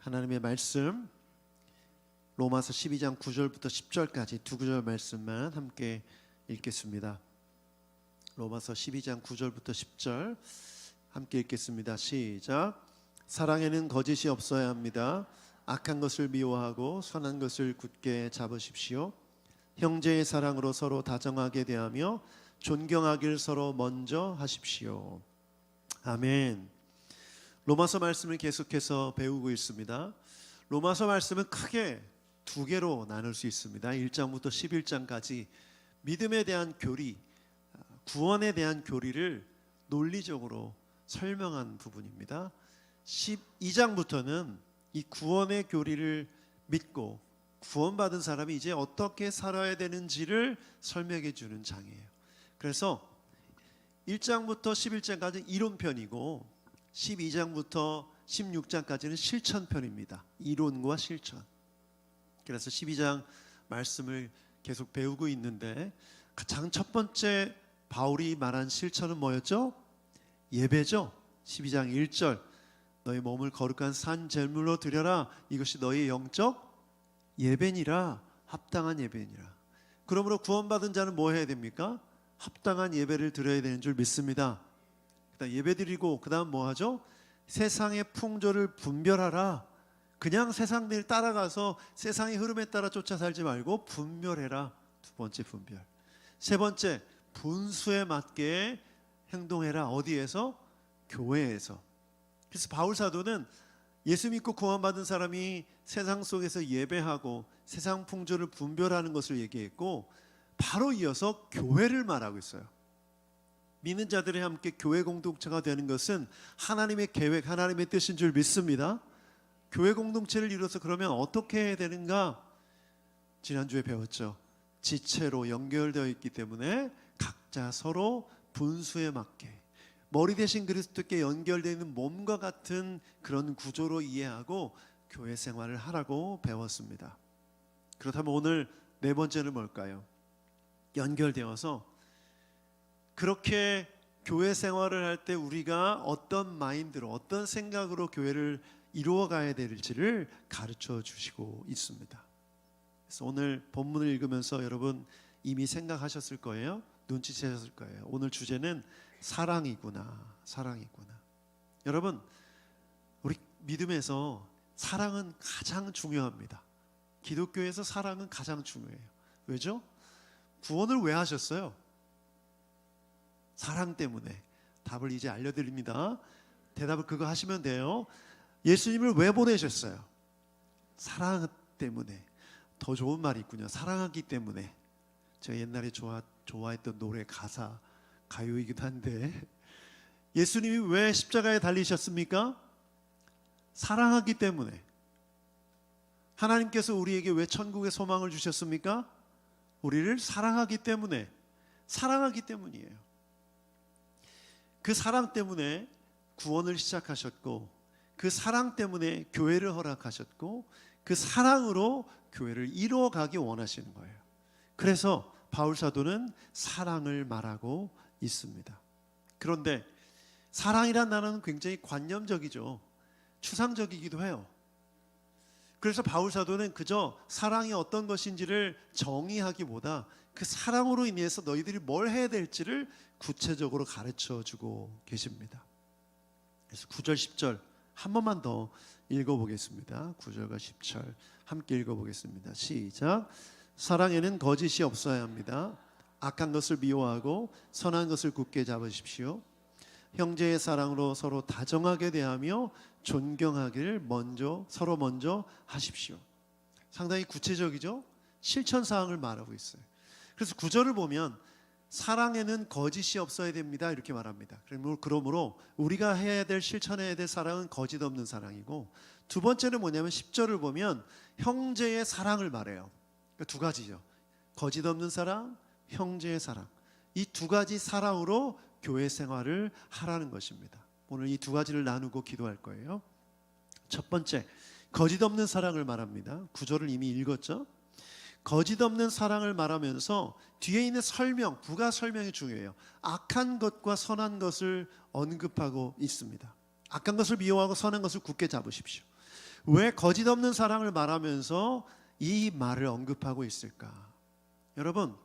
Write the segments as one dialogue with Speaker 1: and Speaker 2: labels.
Speaker 1: 하나님의 말씀 로마서 12장 9절부터 10절까지 두 구절 말씀만 함께 읽겠습니다. 로마서 12장 9절부터 10절 함께 읽겠습니다. 시작. 사랑에는 거짓이 없어야 합니다. 악한 것을 미워하고 선한 것을 굳게 잡으십시오. 형제의 사랑으로 서로 다정하게 대하며 존경하기를 서로 먼저 하십시오. 아멘. 로마서 말씀을 계속해서 배우고 있습니다. 로마서 말씀은 크게 두 개로 나눌 수 있습니다. 1장부터 11장까지 믿음에 대한 교리, 구원에 대한 교리를 논리적으로 설명한 부분입니다. 12장부터는 이 구원의 교리를 믿고 구원받은 사람이 이제 어떻게 살아야 되는지를 설명해 주는 장이에요. 그래서 1장부터 11장까지는 이론편이고 12장부터 16장까지는 실천편입니다. 이론과 실천. 그래서 12장 말씀을 계속 배우고 있는데 가장 첫 번째 바울이 말한 실천은 뭐였죠? 예배죠. 12장 1절 너희 몸을 거룩한 산 제물로 드려라. 이것이 너희 영적 예배니라. 합당한 예배니라. 그러므로 구원받은 자는 뭐 해야 됩니까? 합당한 예배를 드려야 되는 줄 믿습니다. 그다음 예배 드리고 그다음 뭐 하죠? 세상의 풍조를 분별하라. 그냥 세상 일 따라가서 세상의 흐름에 따라 쫓아 살지 말고 분별해라. 두 번째 분별. 세 번째 분수에 맞게 행동해라. 어디에서? 교회에서. 그래서 바울 사도는 예수 믿고 구원받은 사람이 세상 속에서 예배하고 세상 풍조를 분별하는 것을 얘기했고 바로 이어서 교회를 말하고 있어요. 믿는 자들이 함께 교회 공동체가 되는 것은 하나님의 계획, 하나님의 뜻인 줄 믿습니다. 교회 공동체를 이뤄서 그러면 어떻게 해야 되는가? 지난주에 배웠죠. 지체로 연결되어 있기 때문에 각자 서로 분수에 맞게 머리 대신 그리스도께 연결되어 있는 몸과 같은 그런 구조로 이해하고 교회 생활을 하라고 배웠습니다. 그렇다면 오늘 네 번째는 뭘까요? 연결되어서 그렇게 교회 생활을 할 때 우리가 어떤 마인드로 어떤 생각으로 교회를 이루어가야 될지를 가르쳐 주시고 있습니다. 그래서 오늘 본문을 읽으면서 여러분 이미 생각하셨을 거예요. 눈치채셨을 거예요. 오늘 주제는 사랑이구나. 사랑이구나. 여러분 우리 믿음에서 사랑은 가장 중요합니다. 기독교에서 사랑은 가장 중요해요. 왜죠? 구원을 왜 하셨어요? 사랑 때문에. 답을 이제 알려드립니다. 대답을 그거 하시면 돼요. 예수님을 왜 보내셨어요? 사랑 때문에. 더 좋은 말이 있군요. 사랑하기 때문에. 제가 옛날에 좋아했던 노래 가사 가요이기도 한데 예수님이 왜 십자가에 달리셨습니까? 사랑하기 때문에. 하나님께서 우리에게 왜 천국의 소망을 주셨습니까? 우리를 사랑하기 때문에. 사랑하기 때문이에요. 그 사랑 때문에 구원을 시작하셨고 그 사랑 때문에 교회를 허락하셨고 그 사랑으로 교회를 이루어가기 원하시는 거예요. 그래서 바울 사도는 사랑을 말하고 있습니다. 그런데 사랑이란 단어는 굉장히 관념적이죠. 추상적이기도 해요. 그래서 바울 사도는 그저 사랑이 어떤 것인지를 정의하기보다 그 사랑으로 인해서 너희들이 뭘 해야 될지를 구체적으로 가르쳐 주고 계십니다. 그래서 9절 10절 한 번만 더 읽어보겠습니다. 9절과 10절 함께 읽어보겠습니다. 시작. 사랑에는 거짓이 없어야 합니다. 악한 것을 미워하고 선한 것을 굳게 잡으십시오. 형제의 사랑으로 서로 다정하게 대하며 존경하기를 서로 먼저 하십시오. 상당히 구체적이죠? 실천사항을 말하고 있어요. 그래서 9절을 보면 사랑에는 거짓이 없어야 됩니다 이렇게 말합니다. 그러므로 우리가 해야 될 실천해야 될 사랑은 거짓 없는 사랑이고 두 번째는 뭐냐면 10절을 보면 형제의 사랑을 말해요. 그러니까 두 가지죠. 거짓 없는 사랑, 형제의 사랑. 이 두 가지 사랑으로 교회 생활을 하라는 것입니다. 오늘 이 두 가지를 나누고 기도할 거예요. 첫 번째, 거짓 없는 사랑을 말합니다. 9절을 이미 읽었죠. 거짓 없는 사랑을 말하면서 뒤에 있는 설명, 부가 설명이 중요해요. 악한 것과 선한 것을 언급하고 있습니다. 악한 것을 미워하고 선한 것을 굳게 잡으십시오. 왜 거짓 없는 사랑을 말하면서 이 말을 언급하고 있을까? 여러분,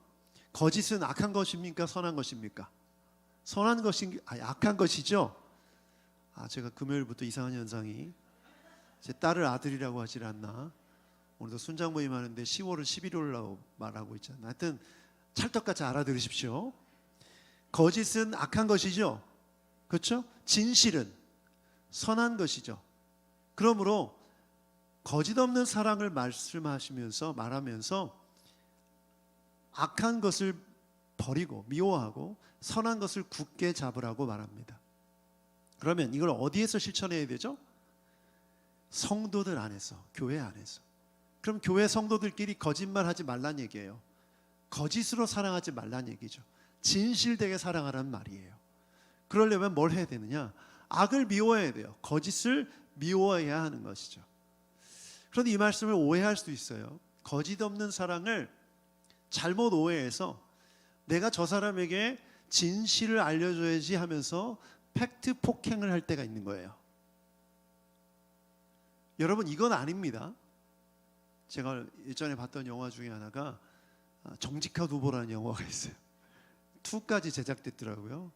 Speaker 1: 거짓은 악한 것입니까? 선한 것입니까? 선한 것인 악한 것이죠. 제가 금요일부터 이상한 현상이, 제 딸을 아들이라고 하질 않나. 오늘도 순장 모임 하는데 10월을 11월로 말하고 있잖아요. 하여튼 찰떡같이 알아들으십시오. 거짓은 악한 것이죠. 그렇죠? 진실은 선한 것이죠. 그러므로 거짓 없는 사랑을 말하면서 악한 것을 버리고 미워하고 선한 것을 굳게 잡으라고 말합니다. 그러면 이걸 어디에서 실천해야 되죠? 성도들 안에서, 교회 안에서. 그럼 교회 성도들끼리 거짓말하지 말란 얘기예요. 거짓으로 사랑하지 말란 얘기죠. 진실되게 사랑하라는 말이에요. 그러려면 뭘 해야 되느냐? 악을 미워해야 돼요. 거짓을 미워해야 하는 것이죠. 그런데 이 말씀을 오해할 수 있어요. 거짓 없는 사랑을 잘못 오해해서 내가 저 사람에게 진실을 알려줘야지 하면서 팩트 폭행을 할 때가 있는 거예요. 여러분, 이건 아닙니다. 제가 예전에 봤던 영화 중에 하나가 정직한 후보라는 영화가 있어요. 2까지 제작됐더라고요.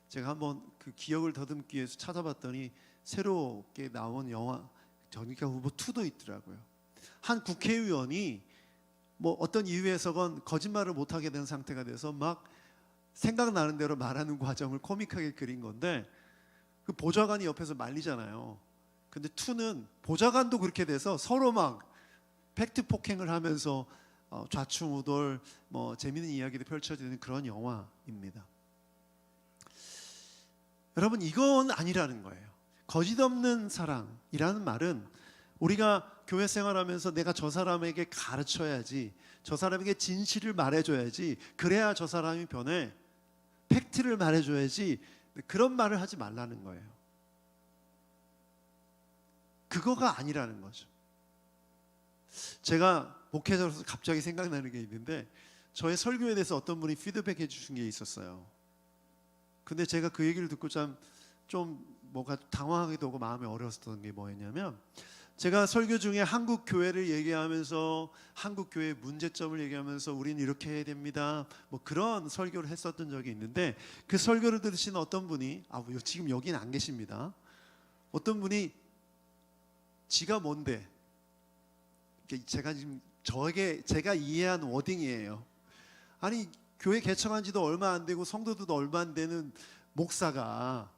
Speaker 1: 제가 한번 그 기억을 더듬기 위해서 찾아봤더니 새롭게 나온 영화 정직한 후보 2도 있더라고요. 한 국회의원이 뭐 어떤 이유에서건 거짓말을 못하게 된 상태가 돼서 막 생각나는 대로 말하는 과정을 코믹하게 그린 건데, 그 보좌관이 옆에서 말리잖아요. 근데 2는 보좌관도 그렇게 돼서 서로 막 팩트 폭행을 하면서 좌충우돌 뭐 재미있는 이야기도 펼쳐지는 그런 영화입니다. 여러분, 이건 아니라는 거예요. 거짓 없는 사랑이라는 말은 우리가 교회 생활하면서 내가 저 사람에게 가르쳐야지, 저 사람에게 진실을 말해줘야지, 그래야 저 사람이 변해, 팩트를 말해줘야지, 그런 말을 하지 말라는 거예요. 그거가 아니라는 거죠. 제가 목회자로서 갑자기 생각나는 게 있는데, 저의 설교에 대해서 어떤 분이 피드백해 주신 게 있었어요. 근데 제가 그 얘기를 듣고 좀 뭐가 당황하기도 하고 마음이 어려웠던 게 뭐였냐면, 제가 설교 중에 한국 교회를 얘기하면서 한국 교회의 문제점을 얘기하면서 우리는 이렇게 해야 됩니다, 뭐 그런 설교를 했었던 적이 있는데, 그 설교를 들으신 어떤 분이, 지금 여기는 안 계십니다. 어떤 분이 지가 뭔데, 제가 지금 제가 이해한 워딩이에요. 아니, 교회 개청한 지도 얼마 안 되고 성도들도 얼마 안 되는 목사가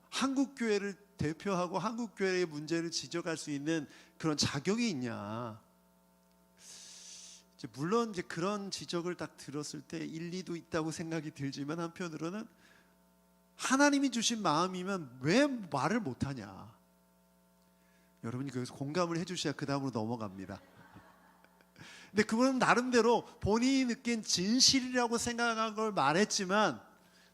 Speaker 1: 한국 교회를 대표하고 한국 교회의 문제를 지적할 수 있는 그런 자격이 있냐. 물론 이제 그런 지적을 딱 들었을 때 일리도 있다고 생각이 들지만, 한편으로는 하나님이 주신 마음이면 왜 말을 못하냐. 여러분이 거기서 공감을 해주셔야 그 다음으로 넘어갑니다. 근데 그분은 나름대로 본인이 느낀 진실이라고 생각한 걸 말했지만,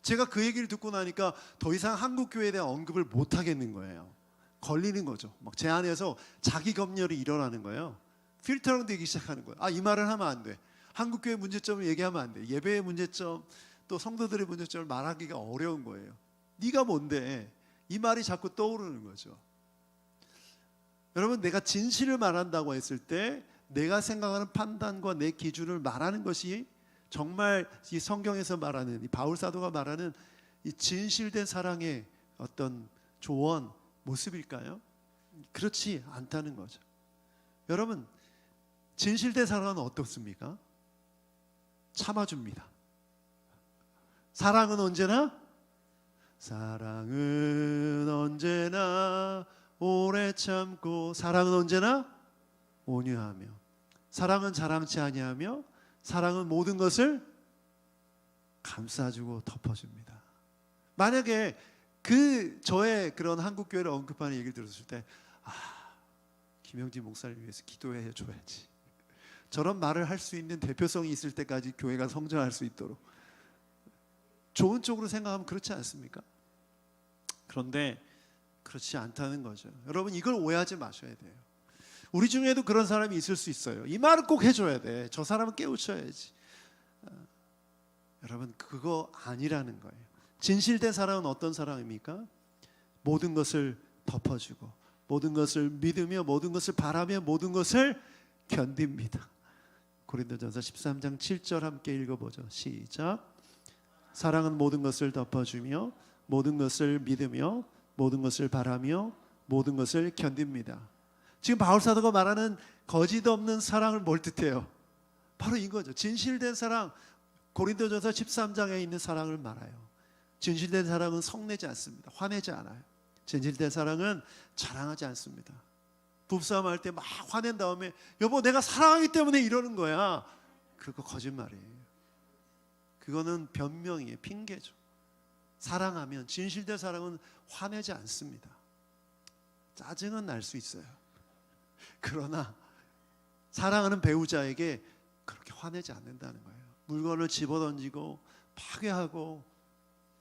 Speaker 1: 제가 그 얘기를 듣고 나니까 더 이상 한국 교회에 대한 언급을 못 하겠는 거예요. 걸리는 거죠. 막 제 안에서 자기 검열이 일어나는 거예요. 필터링 되기 시작하는 거예요. 이 말을 하면 안 돼. 한국 교회 문제점을 얘기하면 안 돼. 예배의 문제점, 또 성도들의 문제점을 말하기가 어려운 거예요. 네가 뭔데? 이 말이 자꾸 떠오르는 거죠. 여러분, 내가 진실을 말한다고 했을 때 내가 생각하는 판단과 내 기준을 말하는 것이 정말 이 성경에서 말하는, 이 바울 사도가 말하는 이 진실된 사랑의 어떤 조언 모습일까요? 그렇지 않다는 거죠. 여러분, 진실된 사랑은 어떻습니까? 참아줍니다. 사랑은 언제나 오래 참고, 사랑은 언제나 온유하며, 사랑은 자랑치 아니하며, 사랑은 모든 것을 감싸주고 덮어줍니다. 만약에 저의 그런 한국 교회를 언급하는 얘기를 들었을 때, 김영진 목사를 위해서 기도해 줘야지, 저런 말을 할 수 있는 대표성이 있을 때까지 교회가 성장할 수 있도록, 좋은 쪽으로 생각하면 그렇지 않습니까? 그런데 그렇지 않다는 거죠. 여러분, 이걸 오해하지 마셔야 돼요. 우리 중에도 그런 사람이 있을 수 있어요. 이 말을 꼭 해줘야 돼. 저 사람은 깨우쳐야지. 여러분, 그거 아니라는 거예요. 진실된 사랑은 어떤 사랑입니까? 모든 것을 덮어주고 모든 것을 믿으며 모든 것을 바라며 모든 것을 견딥니다. 고린도전서 13장 7절 함께 읽어보죠. 시작. 사랑은 모든 것을 덮어주며 모든 것을 믿으며 모든 것을 바라며 모든 것을 견딥니다. 지금 바울 사도가 말하는 거짓 없는 사랑을 뭘 뜻해요? 바로 이거죠. 진실된 사랑, 고린도전서 13장에 있는 사랑을 말해요. 진실된 사랑은 성내지 않습니다. 화내지 않아요. 진실된 사랑은 자랑하지 않습니다. 부부싸움 할 때 막 화낸 다음에 여보 내가 사랑하기 때문에 이러는 거야. 그거 거짓말이에요. 그거는 변명이에요. 핑계죠. 사랑하면, 진실된 사랑은 화내지 않습니다. 짜증은 날 수 있어요. 그러나 사랑하는 배우자에게 그렇게 화내지 않는다는 거예요. 물건을 집어던지고 파괴하고,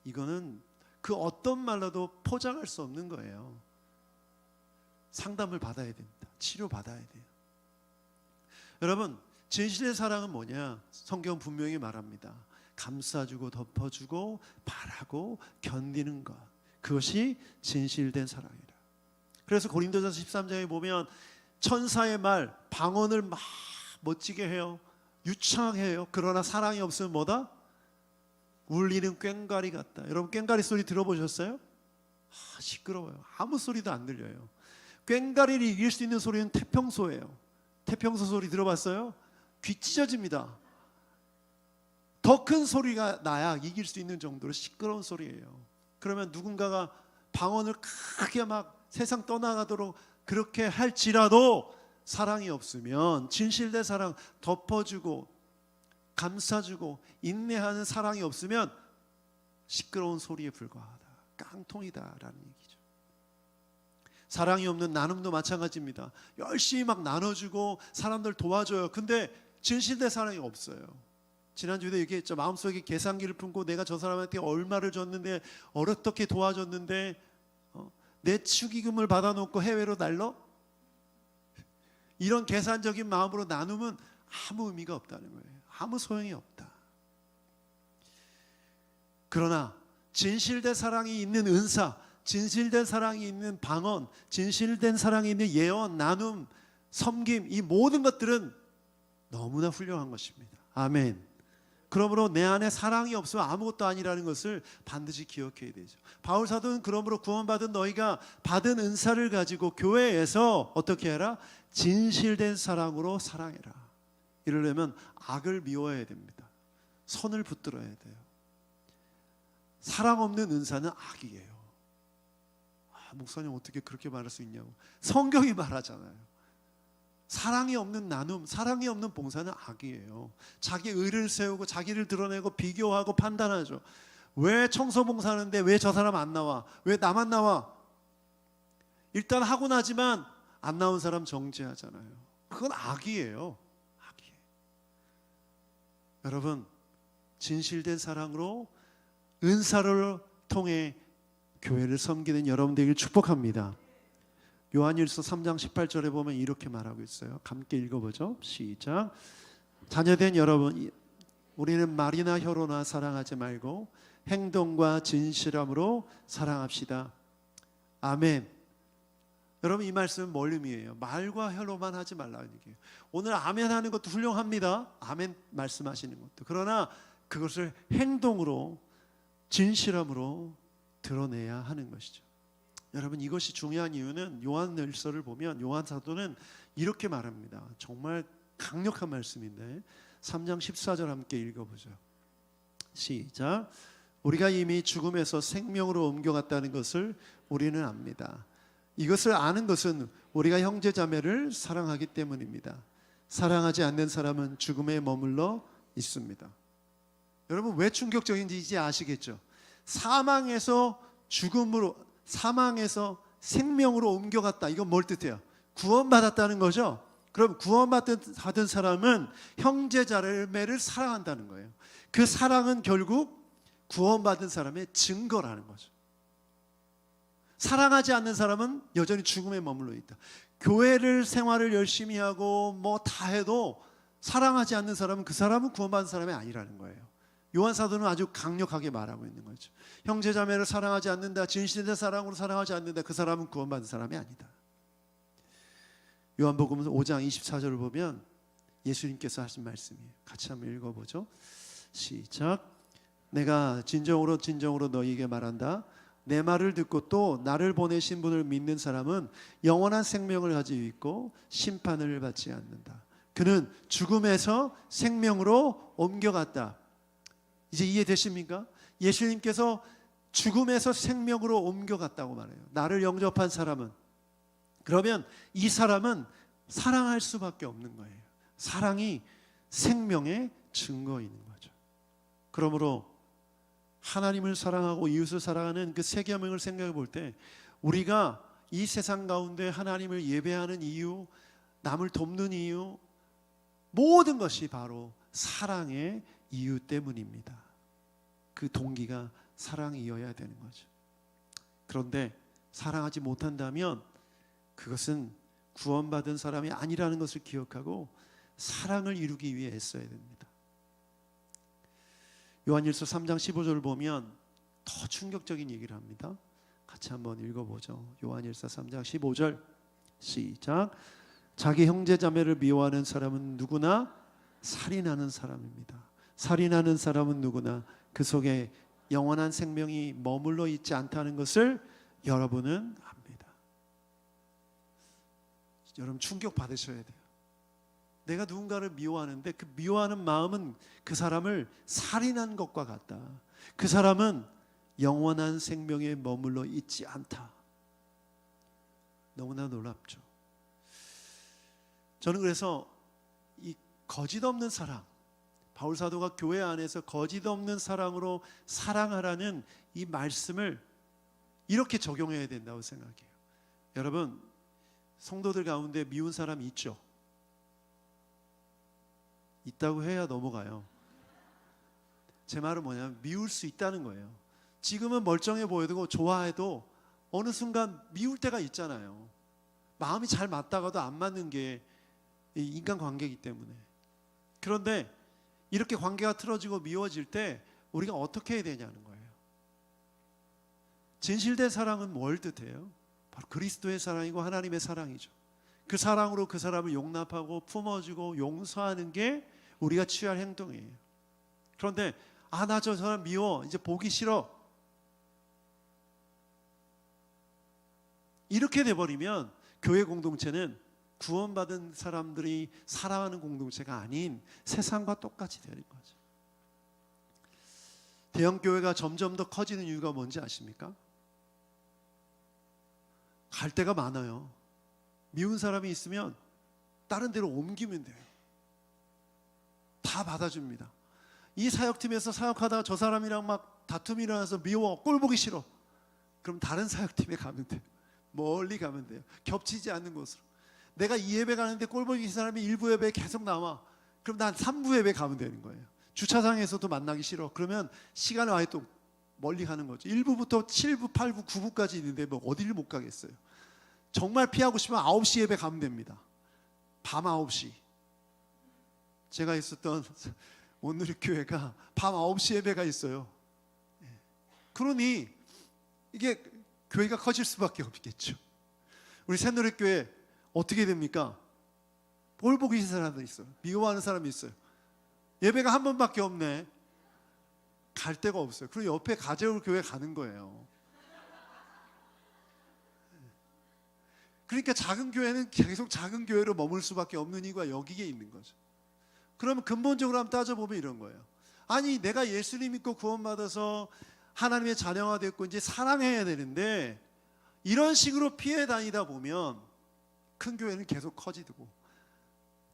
Speaker 1: 이거는 그 어떤 말로도 포장할 수 없는 거예요. 상담을 받아야 됩니다. 치료받아야 돼요. 여러분, 진실의 사랑은 뭐냐? 성경 분명히 말합니다. 감싸주고 덮어주고 바라고 견디는 것, 그것이 진실된 사랑이라. 그래서 고린도전서 13장에 보면 천사의 말, 방언을 막 멋지게 해요. 유창하게 해요. 그러나 사랑이 없으면 뭐다? 울리는 꽹과리 같다. 여러분 꽹과리 소리 들어보셨어요? 시끄러워요. 아무 소리도 안 들려요. 꽹과리를 이길 수 있는 소리는 태평소예요. 태평소 소리 들어봤어요? 귀 찢어집니다. 더 큰 소리가 나야 이길 수 있는 정도로 시끄러운 소리예요. 그러면 누군가가 방언을 크게 막 세상 떠나가도록 그렇게 할지라도 사랑이 없으면, 진실된 사랑, 덮어주고 감싸주고 인내하는 사랑이 없으면 시끄러운 소리에 불과하다, 깡통이다라는 얘기죠. 사랑이 없는 나눔도 마찬가지입니다. 열심히 막 나눠주고 사람들 도와줘요. 근데 진실된 사랑이 없어요. 지난주에도 얘기했죠. 마음속에 계산기를 품고 내가 저 사람한테 얼마를 줬는데, 어떻게 도와줬는데, 내 축의금을 받아놓고 해외로 날러? 이런 계산적인 마음으로 나누면 아무 의미가 없다는 거예요. 아무 소용이 없다. 그러나 진실된 사랑이 있는 은사, 진실된 사랑이 있는 방언, 진실된 사랑이 있는 예언, 나눔, 섬김, 이 모든 것들은 너무나 훌륭한 것입니다. 아멘. 그러므로 내 안에 사랑이 없으면 아무것도 아니라는 것을 반드시 기억해야 되죠. 바울 사도는 그러므로 구원받은 너희가 받은 은사를 가지고 교회에서 어떻게 해라? 진실된 사랑으로 사랑해라. 이러려면 악을 미워해야 됩니다. 선을 붙들어야 돼요. 사랑 없는 은사는 악이에요. 목사님 어떻게 그렇게 말할 수 있냐고. 성경이 말하잖아요. 사랑이 없는 나눔, 사랑이 없는 봉사는 악이에요. 자기 의를 세우고 자기를 드러내고 비교하고 판단하죠. 왜 청소 봉사하는데 왜 저 사람 안 나와? 왜 나만 나와? 일단 하고 나지만 안 나온 사람 정죄하잖아요. 그건 악이에요. 악이에요. 여러분, 진실된 사랑으로 은사를 통해 교회를 섬기는 여러분 되기를 축복합니다. 요한일서 3장 18절에 보면 이렇게 말하고 있어요. 함께 읽어보죠. 시작. 자녀된 여러분, 우리는 말이나 혀로나 사랑하지 말고 행동과 진실함으로 사랑합시다. 아멘. 여러분, 이 말씀은 뭘 의미해요? 말과 혀로만 하지 말라는 얘기예요. 오늘 아멘 하는 것도 훌륭합니다. 아멘 말씀하시는 것도. 그러나 그것을 행동으로, 진실함으로 드러내야 하는 것이죠. 여러분, 이것이 중요한 이유는 요한일서를 보면 요한 사도는 이렇게 말합니다. 정말 강력한 말씀인데 3장 14절 함께 읽어보죠. 시작. 우리가 이미 죽음에서 생명으로 옮겨갔다는 것을 우리는 압니다. 이것을 아는 것은 우리가 형제자매를 사랑하기 때문입니다. 사랑하지 않는 사람은 죽음에 머물러 있습니다. 여러분, 왜 충격적인지 이제 아시겠죠? 사망에서 죽음으로, 사망에서 생명으로 옮겨갔다. 이건 뭘 뜻해요? 구원받았다는 거죠. 그럼 구원받은 사람은 형제자매를 사랑한다는 거예요. 그 사랑은 결국 구원받은 사람의 증거라는 거죠. 사랑하지 않는 사람은 여전히 죽음에 머물러 있다. 교회를 생활을 열심히 하고 뭐 다 해도 사랑하지 않는 사람은 그 사람은 구원받은 사람이 아니라는 거예요. 요한 사도는 아주 강력하게 말하고 있는 거죠. 형제자매를 사랑하지 않는다, 진실된 사랑으로 사랑하지 않는다, 그 사람은 구원받은 사람이 아니다. 요한복음 5장 24절을 보면 예수님께서 하신 말씀이에요. 같이 한번 읽어보죠. 시작. 내가 진정으로 진정으로 너희에게 말한다. 내 말을 듣고 또 나를 보내신 분을 믿는 사람은 영원한 생명을 가지고 있고 심판을 받지 않는다. 그는 죽음에서 생명으로 옮겨갔다. 이제 이해되십니까? 예수님께서 죽음에서 생명으로 옮겨갔다고 말해요. 나를 영접한 사람은. 그러면 이 사람은 사랑할 수밖에 없는 거예요. 사랑이 생명의 증거인 거죠. 그러므로 하나님을 사랑하고 이웃을 사랑하는 그 세 계명을 생각해 볼 때 우리가 이 세상 가운데 하나님을 예배하는 이유, 남을 돕는 이유, 모든 것이 바로 사랑의 이유 때문입니다. 그 동기가 사랑이어야 되는 거죠. 그런데 사랑하지 못한다면 그것은 구원받은 사람이 아니라는 것을 기억하고 사랑을 이루기 위해 애써야 됩니다. 요한일서 3장 15절을 보면 더 충격적인 얘기를 합니다. 같이 한번 읽어보죠. 요한일서 3장 15절 시작. 자기 형제 자매를 미워하는 사람은 누구나 살인하는 사람입니다. 살인하는 사람은 누구나 그 속에 영원한 생명이 머물러 있지 않다는 것을 여러분은 압니다. 여러분 충격 받으셔야 돼요. 내가 누군가를 미워하는데 그 미워하는 마음은 그 사람을 살인한 것과 같다. 그 사람은 영원한 생명에 머물러 있지 않다. 너무나 놀랍죠. 저는 그래서 이 거짓 없는 사랑, 바울 사도가 교회 안에서 거짓 없는 사랑으로 사랑하라는 이 말씀을 이렇게 적용해야 된다고 생각해요. 여러분, 성도들 가운데 미운 사람 있죠? 있다고 해야 넘어가요. 제 말은 뭐냐면 미울 수 있다는 거예요. 지금은 멀쩡해 보여도 좋아해도 어느 순간 미울 때가 있잖아요. 마음이 잘 맞다가도 안 맞는 게 인간관계이기 때문에. 그런데 이렇게 관계가 틀어지고 미워질 때 우리가 어떻게 해야 되냐는 거예요. 진실된 사랑은 뭘 뜻해요? 바로 그리스도의 사랑이고 하나님의 사랑이죠. 그 사랑으로 그 사람을 용납하고 품어주고 용서하는 게 우리가 취할 행동이에요. 그런데 나 저 사람 미워, 이제 보기 싫어, 이렇게 돼버리면 교회 공동체는 구원받은 사람들이 살아가는 공동체가 아닌 세상과 똑같이 되는 거죠. 대형교회가 점점 더 커지는 이유가 뭔지 아십니까? 갈 데가 많아요. 미운 사람이 있으면 다른 데로 옮기면 돼요. 다 받아줍니다. 이 사역팀에서 사역하다가 저 사람이랑 막 다툼이 일어나서 미워, 꼴 보기 싫어, 그럼 다른 사역팀에 가면 돼요. 멀리 가면 돼요. 겹치지 않는 곳으로. 내가 2예배 가는데 꼴 보기 싫은 사람이 1부 예배에 계속 나와. 그럼 난 3부 예배 가면 되는 거예요. 주차장에서도 만나기 싫어. 그러면 시간을 아예 또 멀리 가는 거죠. 1부부터 7부, 8부, 9부까지 있는데 뭐 어디를 못 가겠어요. 정말 피하고 싶으면 9시 예배 가면 됩니다. 밤 9시. 제가 있었던 온누리 교회가 밤 9시 예배가 있어요. 그러니 이게 교회가 커질 수밖에 없겠죠. 우리 새누리교회 어떻게 됩니까? 볼 보기 싫은 사람도 있어요. 미워하는 사람이 있어요. 예배가 한 번밖에 없네. 갈 데가 없어요. 그리고 옆에 가재울 교회 가는 거예요. 그러니까 작은 교회는 계속 작은 교회로 머물 수밖에 없는 이유가 여기에 있는 거죠. 그러면 근본적으로 한번 따져보면 이런 거예요. 아니, 내가 예수님 믿고 구원받아서 하나님의 자녀가 됐고 이제 사랑해야 되는데 이런 식으로 피해 다니다 보면 큰 교회는 계속 커지고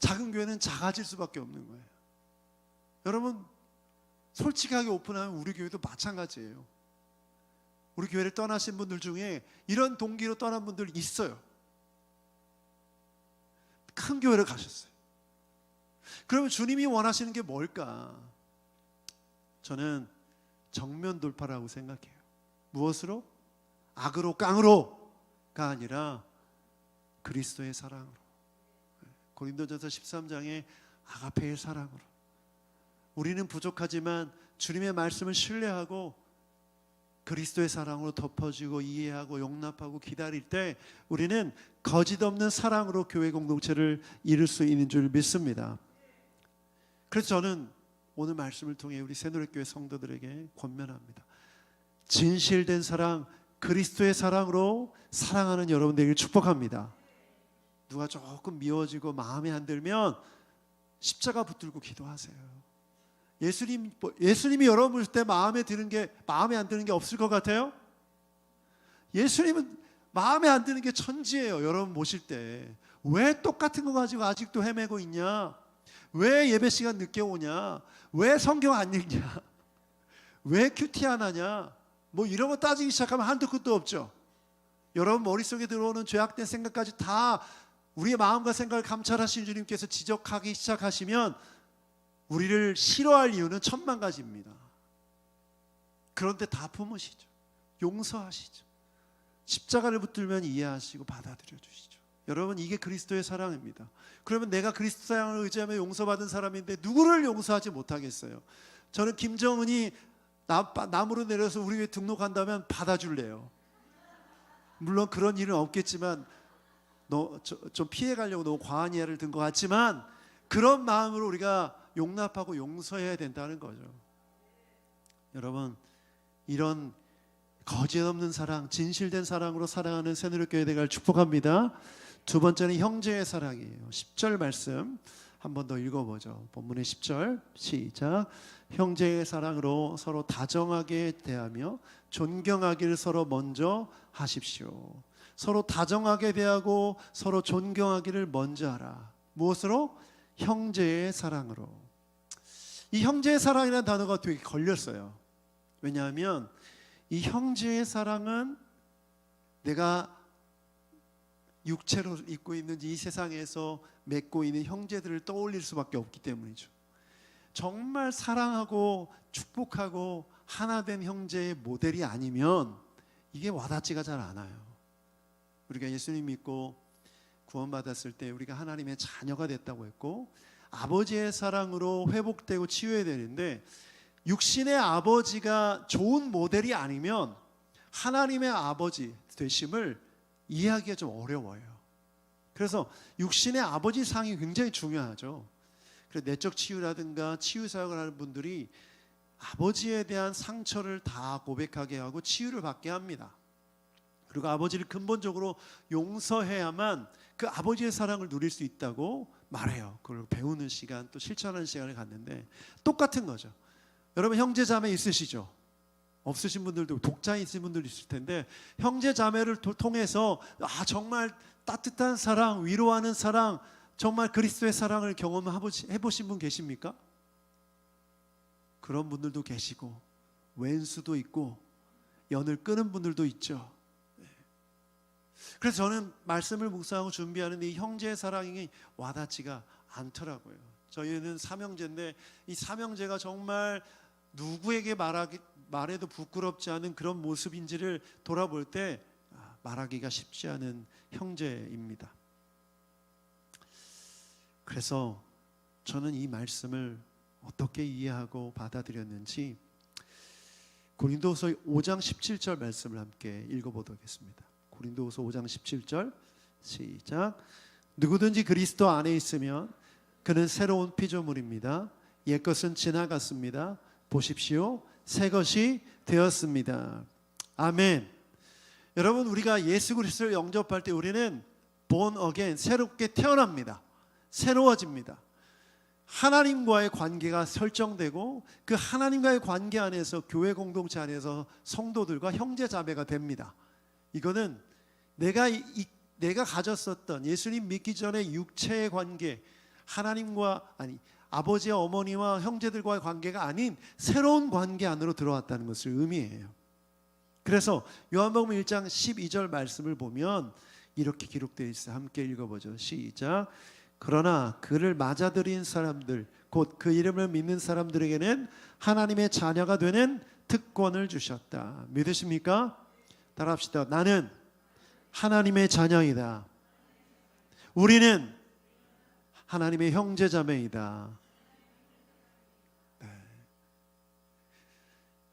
Speaker 1: 작은 교회는 작아질 수밖에 없는 거예요. 여러분, 솔직하게 오픈하면 우리 교회도 마찬가지예요. 우리 교회를 떠나신 분들 중에 이런 동기로 떠난 분들 있어요. 큰 교회를 가셨어요. 그러면 주님이 원하시는 게 뭘까? 저는 정면 돌파라고 생각해요. 무엇으로? 악으로 깡으로가 아니라 그리스도의 사랑으로. 고린도전서 13장의 아가페의 사랑으로. 우리는 부족하지만 주님의 말씀을 신뢰하고 그리스도의 사랑으로 덮어주고 이해하고 용납하고 기다릴 때 우리는 거짓없는 사랑으로 교회 공동체를 이룰 수 있는 줄 믿습니다. 그래서 저는 오늘 말씀을 통해 우리 새노래교회 성도들에게 권면합니다. 진실된 사랑, 그리스도의 사랑으로 사랑하는 여러분 되기를 축복합니다. 누가 조금 미워지고 마음에 안 들면 십자가 붙들고 기도하세요. 예수님이 여러분 볼 때 마음에 안 드는 게 없을 것 같아요? 예수님은 마음에 안 드는 게 천지예요. 여러분 모실 때 왜 똑같은 거 가지고 아직도 헤매고 있냐? 왜 예배 시간 늦게 오냐? 왜 성경 안 읽냐? 왜 큐티 안 하냐? 뭐 이런 거 따지기 시작하면 한도 끝도 없죠. 여러분 머릿속에 들어오는 죄악된 생각까지 다 우리의 마음과 생각을 감찰하신 주님께서 지적하기 시작하시면 우리를 싫어할 이유는 천만 가지입니다. 그런데 다 품으시죠. 용서하시죠. 십자가를 붙들면 이해하시고 받아들여 주시죠. 여러분 이게 그리스도의 사랑입니다. 그러면 내가 그리스도 사랑을 의지하며 용서받은 사람인데 누구를 용서하지 못하겠어요? 저는 김정은이 남으로 내려서 우리 교회 등록한다면 받아줄래요. 물론 그런 일은 없겠지만 좀 피해가려고 너무 과한 이해를 든 것 같지만 그런 마음으로 우리가 용납하고 용서해야 된다는 거죠. 여러분 이런 거짓없는 사랑, 진실된 사랑으로 사랑하는 새누리교회 되기를 축복합니다. 두 번째는 형제의 사랑이에요. 10절 말씀 한 번 더 읽어보죠. 본문의 10절 시작. 형제의 사랑으로 서로 다정하게 대하며 존경하기를 서로 먼저 하십시오. 서로 다정하게 대하고 서로 존경하기를 먼저 하라. 무엇으로? 형제의 사랑으로. 이 형제의 사랑이라는 단어가 되게 걸렸어요. 왜냐하면 이 형제의 사랑은 내가 육체로 입고 있는 이 세상에서 맺고 있는 형제들을 떠올릴 수밖에 없기 때문이죠. 정말 사랑하고 축복하고 하나 된 형제의 모델이 아니면 이게 와닿지가 잘 않아요. 우리가 예수님 믿고 구원받았을 때 우리가 하나님의 자녀가 됐다고 했고 아버지의 사랑으로 회복되고 치유해야 되는데 육신의 아버지가 좋은 모델이 아니면 하나님의 아버지 되심을 이해하기가 좀 어려워요. 그래서 육신의 아버지 상이 굉장히 중요하죠. 그래서 내적 치유라든가 치유 사역을 하는 분들이 아버지에 대한 상처를 다 고백하게 하고 치유를 받게 합니다. 그리고 아버지를 근본적으로 용서해야만 그 아버지의 사랑을 누릴 수 있다고 말해요. 그걸 배우는 시간 또 실천하는 시간을 갖는데 똑같은 거죠. 여러분 형제 자매 있으시죠? 없으신 분들도 독자이신 분들도 있을 텐데 형제 자매를 통해서 정말 따뜻한 사랑, 위로하는 사랑, 정말 그리스도의 사랑을 경험해보신 분 계십니까? 그런 분들도 계시고 왼수도 있고 연을 끄는 분들도 있죠. 그래서 저는 말씀을 묵상하고 준비하는데 이 형제의 사랑이 와닿지가 않더라고요. 저희는 삼형제인데 이 삼형제가 정말 누구에게 말해도 부끄럽지 않은 그런 모습인지를 돌아볼 때 말하기가 쉽지 않은 형제입니다. 그래서 저는 이 말씀을 어떻게 이해하고 받아들였는지 고린도후서 5장 17절 말씀을 함께 읽어보도록 하겠습니다. 고린도후서 5장 17절 시작. 누구든지 그리스도 안에 있으면 그는 새로운 피조물입니다. 옛것은 지나갔습니다. 보십시오. 새 것이 되었습니다. 아멘. 여러분 우리가 예수 그리스도를 영접할 때 우리는 born again, 새롭게 태어납니다. 새로워집니다. 하나님과의 관계가 설정되고 그 하나님과의 관계 안에서 교회 공동체 안에서 성도들과 형제 자매가 됩니다. 이거는 내가 가졌었던 예수님 믿기 전에 육체의 관계, 하나님과 아버지와 어머니와 형제들과의 관계가 아닌 새로운 관계 안으로 들어왔다는 것을 의미해요. 그래서 요한복음 1장 12절 말씀을 보면 이렇게 기록되어 있어요. 함께 읽어보죠. 시작. 그러나 그를 맞아들인 사람들 곧 그 이름을 믿는 사람들에게는 하나님의 자녀가 되는 특권을 주셨다. 믿으십니까? 따라합시다. 나는 하나님의 자녀이다. 우리는 하나님의 형제자매이다. 네.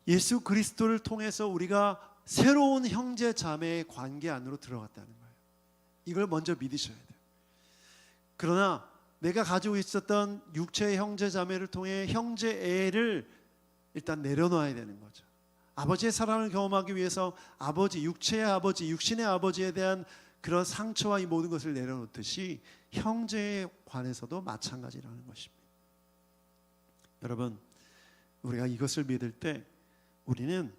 Speaker 1: 예수 그리스도를 통해서 우리가 새로운 형제 자매의 관계 안으로 들어갔다는 거예요. 이걸 먼저 믿으셔야 돼요. 그러나 내가 가지고 있었던 육체의 형제 자매를 통해 형제애를 일단 내려놓아야 되는 거죠. 아버지의 사랑을 경험하기 위해서 아버지, 육체의 아버지, 육신의 아버지에 대한 그런 상처와 이 모든 것을 내려놓듯이 형제에 관해서도 마찬가지라는 것입니다. 여러분, 우리가 이것을 믿을 때 우리는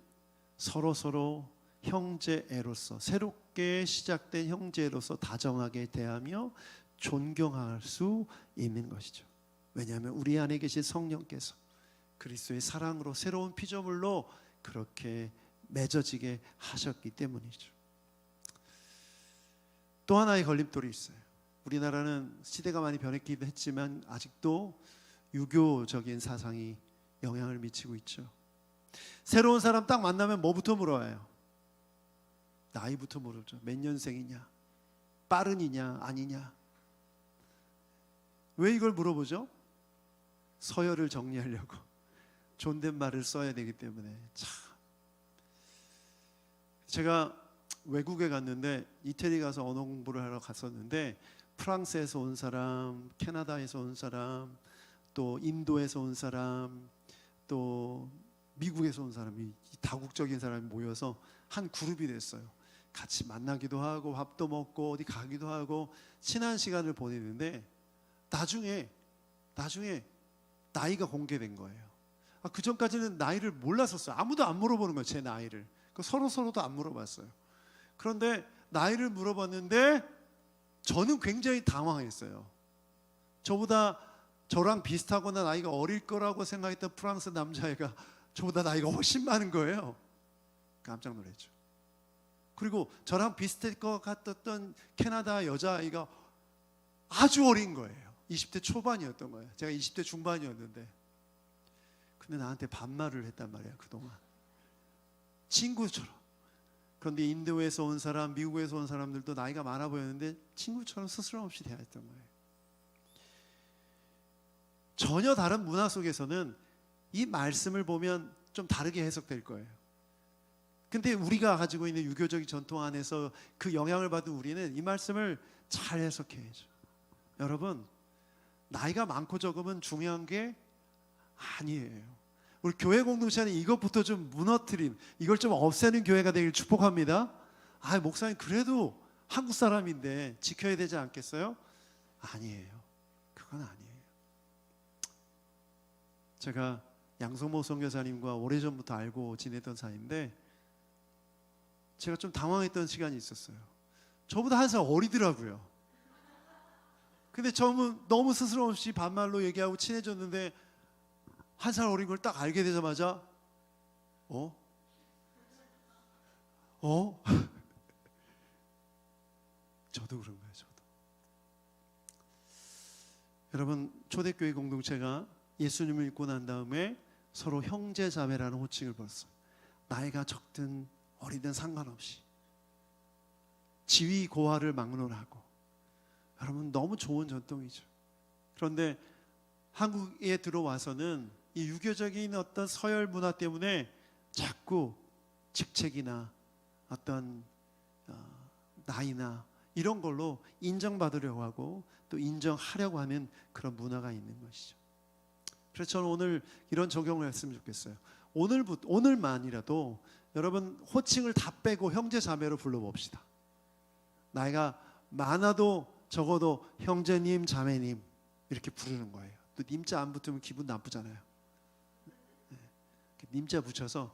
Speaker 1: 서로 형제애로서, 새롭게 시작된 형제로서 다정하게 대하며 존경할 수 있는 것이죠. 왜냐하면 우리 안에 계신 성령께서 그리스도의 사랑으로 새로운 피조물로 그렇게 맺어지게 하셨기 때문이죠. 또 하나의 걸림돌이 있어요. 우리나라는 시대가 많이 변했기도 했지만 아직도 유교적인 사상이 영향을 미치고 있죠. 새로운 사람 딱 만나면 뭐부터 물어봐요? 나이부터 물어보죠. 몇 년생이냐? 빠른이냐? 아니냐? 왜 이걸 물어보죠? 서열을 정리하려고. 존댓말을 써야 되기 때문에. 참. 제가 외국에 갔는데, 이태리 가서 언어 공부를 하러 갔었는데, 프랑스에서 온 사람, 캐나다에서 온 사람, 또 인도에서 온 사람, 또 미국에서 온 사람이, 다국적인 사람이 모여서 한 그룹이 됐어요. 같이 만나기도 하고 밥도 먹고 어디 가기도 하고 친한 시간을 보내는데 나중에 나이가 공개된 거예요. 그 전까지는 나이를 몰랐었어요. 아무도 안 물어보는 거예요, 제 나이를. 서로도 안 물어봤어요. 그런데 나이를 물어봤는데 저는 굉장히 당황했어요. 저랑 비슷하거나 나이가 어릴 거라고 생각했던 프랑스 남자애가 저보다 나이가 훨씬 많은 거예요. 깜짝 놀랐죠. 그리고 저랑 비슷할 것 같았던 캐나다 여자아이가 아주 어린 거예요. 20대 초반이었던 거예요. 제가 20대 중반이었는데. 근데 나한테 반말을 했단 말이야, 그동안. 친구처럼. 그런데 인도에서 온 사람, 미국에서 온 사람들도 나이가 많아 보였는데 친구처럼 스스럼 없이 대했던 거예요. 전혀 다른 문화 속에서는 이 말씀을 보면 좀 다르게 해석될 거예요. 근데 우리가 가지고 있는 유교적인 전통 안에서 그 영향을 받은 우리는 이 말씀을 잘 해석해야죠. 여러분, 나이가 많고 적으면 중요한 게 아니에요. 우리 교회 공동체는 이것부터 좀 무너뜨림, 이걸 좀 없애는 교회가 되길 축복합니다. 목사님 그래도 한국 사람인데 지켜야 되지 않겠어요? 아니에요. 그건 아니에요. 제가 양성모 선교사님과 오래전부터 알고 지냈던 사이인데 제가 좀 당황했던 시간이 있었어요. 저보다 한 살 어리더라고요. 근데 저는 너무 스스럼 없이 반말로 얘기하고 친해졌는데 한 살 어린 걸 딱 알게 되자마자 저도 그런 거예요. 저도. 여러분, 초대교회 공동체가 예수님을 믿고 난 다음에 서로 형제 자매라는 호칭을 벌었어요. 나이가 적든 어리든 상관없이 지위 고하를 막론하고. 여러분, 너무 좋은 전통이죠. 그런데 한국에 들어와서는 이 유교적인 어떤 서열 문화 때문에 자꾸 직책이나 어떤 나이나 이런 걸로 인정받으려고 하고 또 인정하려고 하는 그런 문화가 있는 것이죠. 그래서 저는 오늘 이런 적용을 했으면 좋겠어요. 오늘만이라도 여러분 호칭을 다 빼고 형제 자매로 불러봅시다. 나이가 많아도 적어도 형제님, 자매님 이렇게 부르는 거예요. 또 님자 안 붙으면 기분 나쁘잖아요. 님자 붙여서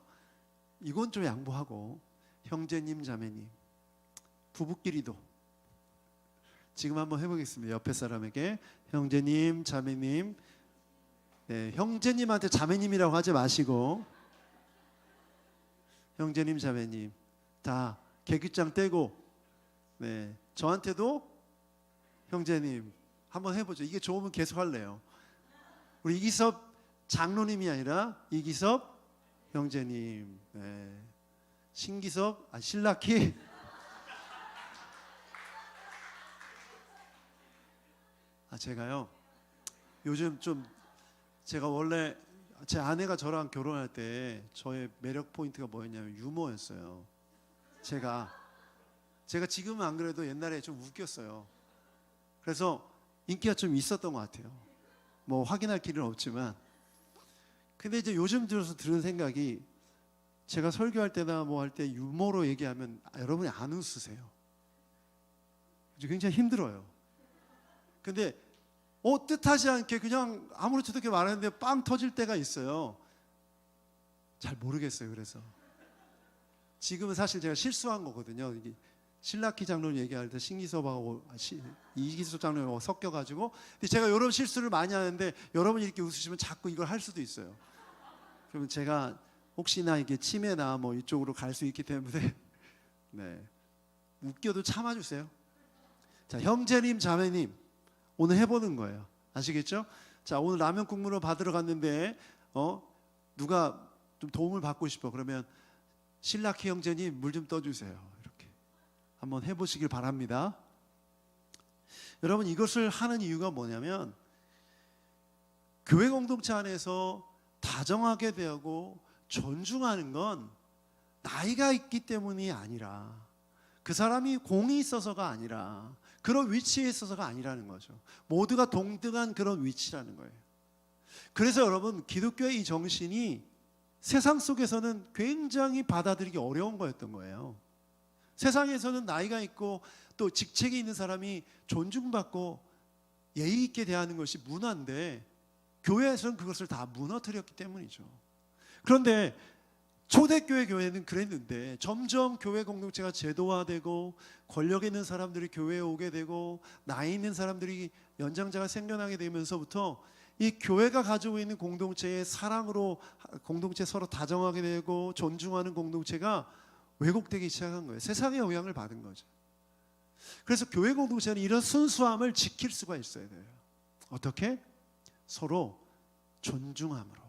Speaker 1: 이건 좀 양보하고 형제님, 자매님, 부부끼리도 지금 한번 해보겠습니다. 옆에 사람에게 형제님, 자매님. 네, 형제님한테 자매님이라고 하지 마시고 형제님, 자매님 다 계급장 떼고 네, 저한테도 형제님 한번 해보죠. 이게 좋으면 계속 할래요. 우리 이기섭 장로님이 아니라 이기섭 형제님, 네. 신기섭, 신라키. 제가요 요즘 좀 제가 원래 제 아내가 저랑 결혼할 때 저의 매력 포인트가 뭐였냐면 유머였어요. 제가 지금은 안 그래도 옛날에 좀 웃겼어요. 그래서 인기가 좀 있었던 것 같아요. 뭐 확인할 길은 없지만. 근데 이제 요즘 들어서 들은 생각이, 제가 설교할 때나 뭐 할 때 유머로 얘기하면 여러분이 안 웃으세요. 굉장히 힘들어요. 근데 뜻하지 않게 그냥 아무렇지도 않게 말하는데 빵 터질 때가 있어요. 잘 모르겠어요. 그래서 지금은 사실 제가 실수한 거거든요. 이게 신라키 장로님 얘기할 때 신기섭하고 이기섭 장로님하고 섞여가지고, 근데 제가 이런 실수를 많이 하는데 여러분이 이렇게 웃으시면 자꾸 이걸 할 수도 있어요. 그러면 제가 혹시나 이게 치매나 뭐 이쪽으로 갈 수 있기 때문에 네, 웃겨도 참아주세요. 자, 형제님 자매님 오늘 해보는 거예요. 아시겠죠? 자, 오늘 라면 국물을 받으러 갔는데 누가 좀 도움을 받고 싶어. 그러면 신라키 형제님 물 좀 떠주세요. 이렇게 한번 해보시길 바랍니다. 여러분, 이것을 하는 이유가 뭐냐면 교회 공동체 안에서 다정하게 대하고 존중하는 건 나이가 있기 때문이 아니라, 그 사람이 공이 있어서가 아니라, 그런 위치에 있어서가 아니라는 거죠. 모두가 동등한 그런 위치라는 거예요. 그래서 여러분, 기독교의 이 정신이 세상 속에서는 굉장히 받아들이기 어려운 거였던 거예요. 세상에서는 나이가 있고 또 직책이 있는 사람이 존중받고 예의 있게 대하는 것이 문화인데, 교회에서는 그것을 다 무너뜨렸기 때문이죠. 그런데 초대교회 교회는 그랬는데 점점 교회 공동체가 제도화되고 권력 있는 사람들이 교회에 오게 되고 나이 있는 사람들이 연장자가 생겨나게 되면서부터 이 교회가 가지고 있는 공동체의 사랑으로 공동체 서로 다정하게 되고 존중하는 공동체가 왜곡되기 시작한 거예요. 세상의 영향을 받은 거죠. 그래서 교회 공동체는 이런 순수함을 지킬 수가 있어야 돼요. 어떻게? 서로 존중함으로,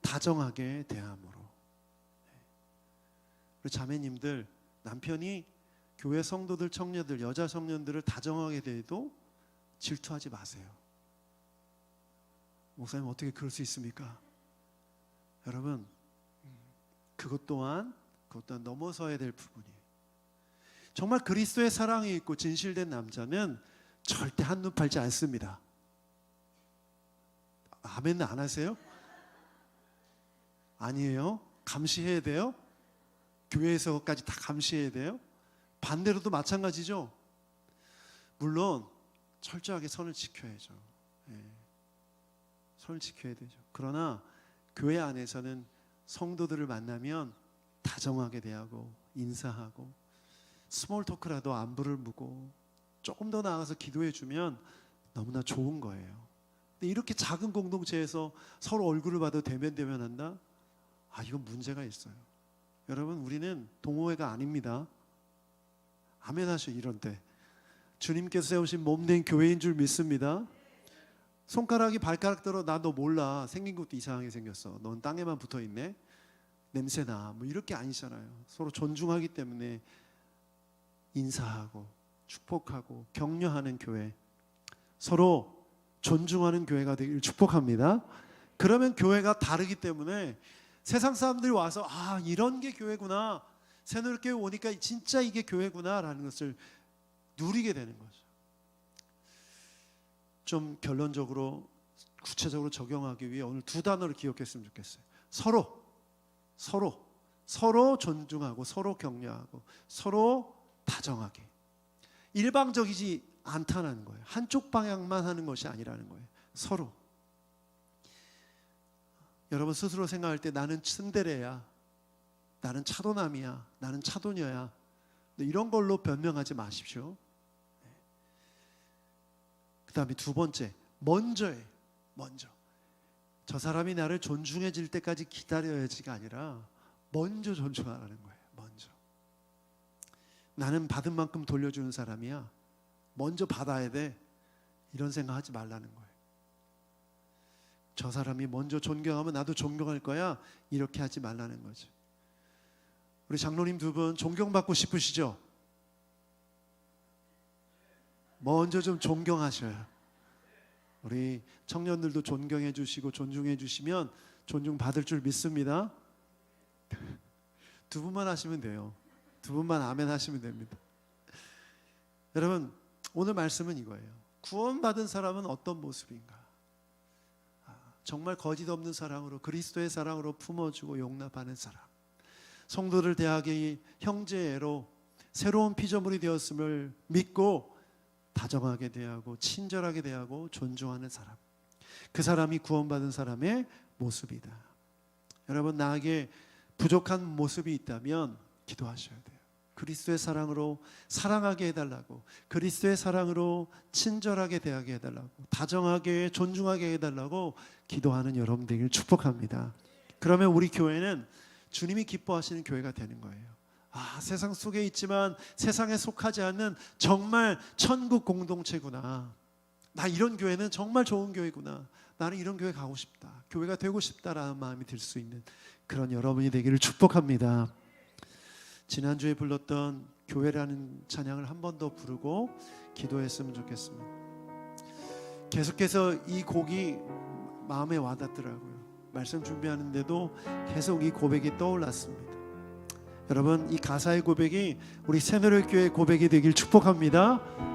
Speaker 1: 다정하게 대함으로. 우리 자매님들, 남편이 교회 성도들, 청년들, 여자 청년들을 다정하게 대해도 질투하지 마세요. 목사님 어떻게 그럴 수 있습니까? 여러분, 그것 또한 넘어서야 될 부분이에요. 정말 그리스도의 사랑이 있고 진실된 남자는 절대 한눈 팔지 않습니다. 아멘 안 하세요? 아니에요. 감시해야 돼요. 교회에서까지 다 감시해야 돼요. 반대로도 마찬가지죠. 물론 철저하게 선을 지켜야죠. 선을 지켜야 되죠. 그러나 교회 안에서는 성도들을 만나면 다정하게 대하고 인사하고 스몰 토크라도 안부를 묻고 조금 더 나아가서 기도해 주면 너무나 좋은 거예요. 근데 이렇게 작은 공동체에서 서로 얼굴을 봐도 대면대면한다? 이건 문제가 있어요. 여러분, 우리는 동호회가 아닙니다. 아멘 하셔. 이런 때 주님께서 세우신 몸된 교회인 줄 믿습니다. 손가락이 발가락대로 나 너 몰라, 생긴 것도 이상하게 생겼어, 넌 땅에만 붙어있네, 냄새나, 뭐 이렇게 아니잖아요. 서로 존중하기 때문에 인사하고 축복하고 격려하는 교회, 서로 존중하는 교회가 되길 축복합니다. 그러면 교회가 다르기 때문에 세상 사람들이 와서 이런 게 교회구나, 새누리교회 오니까 진짜 이게 교회구나 라는 것을 누리게 되는 거죠. 좀 결론적으로 구체적으로 적용하기 위해 오늘 두 단어를 기억했으면 좋겠어요. 서로 존중하고 서로 격려하고 서로 다정하게. 일방적이지 않다는 거예요. 한쪽 방향만 하는 것이 아니라는 거예요. 서로. 여러분 스스로 생각할 때 나는 츤데레야, 나는 차도남이야, 나는 차도녀야, 이런 걸로 변명하지 마십시오. 그 다음에 두 번째, 먼저. 저 사람이 나를 존중해질 때까지 기다려야지가 아니라 먼저 존중하라는 거예요. 먼저. 나는 받은 만큼 돌려주는 사람이야, 먼저 받아야 돼, 이런 생각하지 말라는 거예요. 저 사람이 먼저 존경하면 나도 존경할 거야, 이렇게 하지 말라는 거죠. 우리 장로님 두 분 존경받고 싶으시죠? 먼저 좀 존경하셔요. 우리 청년들도 존경해 주시고 존중해 주시면 존중받을 줄 믿습니다. 두 분만 하시면 돼요. 두 분만 아멘 하시면 됩니다. 여러분, 오늘 말씀은 이거예요. 구원받은 사람은 어떤 모습인가? 정말 거짓 없는 사랑으로, 그리스도의 사랑으로 품어주고 용납하는 사람, 성도들 대하게 형제애로 새로운 피조물이 되었음을 믿고 다정하게 대하고 친절하게 대하고 존중하는 사람, 그 사람이 구원받은 사람의 모습이다. 여러분, 나에게 부족한 모습이 있다면 기도하셔야 돼요. 그리스도의 사랑으로 사랑하게 해달라고, 그리스도의 사랑으로 친절하게 대하게 해달라고, 다정하게 존중하게 해달라고 기도하는 여러분 되기를 축복합니다. 그러면 우리 교회는 주님이 기뻐하시는 교회가 되는 거예요. 세상 속에 있지만 세상에 속하지 않는 정말 천국 공동체구나. 나 이런 교회는 정말 좋은 교회구나. 나는 이런 교회 가고 싶다. 교회가 되고 싶다라는 마음이 들 수 있는 그런 여러분이 되기를 축복합니다. 지난주에 불렀던 교회라는 찬양을 한 번 더 부르고 기도했으면 좋겠습니다. 계속해서 이 곡이 마음에 와닿더라고요. 말씀 준비하는데도 계속 이 고백이 떠올랐습니다. 여러분, 이 가사의 고백이 우리 새누리교회 고백이 되길 축복합니다.